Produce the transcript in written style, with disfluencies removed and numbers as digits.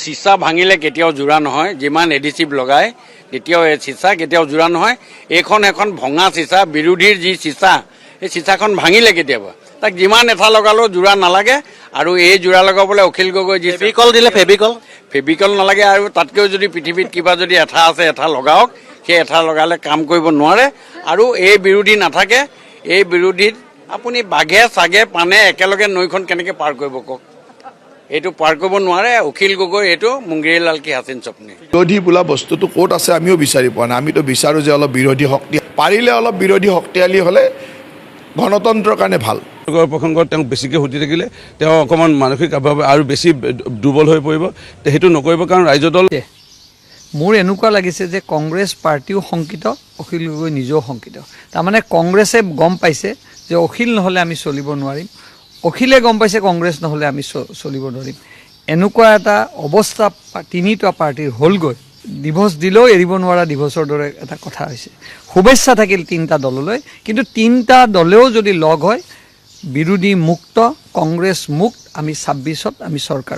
চিচা ভাঙিলে কেতিয়াও জোৰা নহয়, যিমান এডিচিভ লগায় তেতিয়াও এই চিচা কেতিয়াও জোৰা নহয়। এইখন এখন ভঙা চিচা, বিৰোধীৰ যি চিচা, এই চিচাখন ভাঙিলে কেতিয়াবা তাক যিমান এঠা লগালেও জোৰা নালাগে। আৰু এই জোৰা লগাবলৈ অখিল গগৈ যি ফেভিকল দিলে ফেভিকল নালাগে। আৰু তাতকৈও যদি পৃথিৱীত কিবা যদি এঠা আছে, এঠা লগাওক। সেই এঠা লগালে কাম কৰিব নোৱাৰে। আৰু এই বিৰোধী নাথাকে। এই বিৰোধীত আপুনি বাঘে চাগে পানে একেলগে নৈখন কেনেকৈ পাৰ কৰিব কওক? এইটো পাৰ কৰিব নোৱাৰে। অখিল গগৈ এইটো মুংগেৰীলাল কি হাছিন স্বপ্নী। বিৰোধী বোলা বস্তুটো ক'ত আছে আমিও বিচাৰি পোৱা নাই। আমিতো বিচাৰোঁ যে অলপ বিৰোধী শক্তি পাৰিলে অলপ বিৰোধী শক্তিশালী হ'লে গণতন্ত্ৰৰ কাৰণে ভাল। প্ৰসংগত তেওঁক বেছিকৈ সুধি থাকিলে তেওঁ অকণমান মানসিকভাৱে আৰু বেছি দুৰ্বল হৈ পৰিব। সেইটো নকৰিব, কাৰণ ৰাইজৰ দল। মোৰ এনেকুৱা লাগিছে যে কংগ্ৰেছ পাৰ্টিও শংকিত, অখিল গগৈ নিজেও শংকিত। তাৰমানে কংগ্ৰেছে গম পাইছে যে অখিল নহ'লে আমি চলিব নোৱাৰিম, অখিলে গম পাইছে কংগ্ৰেছ নহ'লে আমি চলিব নোৱাৰিম। এনেকুৱা এটা অৱস্থা তিনিটা পাৰ্টিৰ হ'লগৈ। ডিভোৰ্চ দিলেও এৰিব নোৱাৰা ডিভোৰ্চৰ দৰে এটা কথা হৈছে। শুভেচ্ছা থাকিল তিনিটা দললৈ, কিন্তু তিনিটা দলেও যদি লগ হয় বিৰোধী মুক্ত, কংগ্ৰেছ মুক্ত, আমি 26ত আমি চৰকাৰ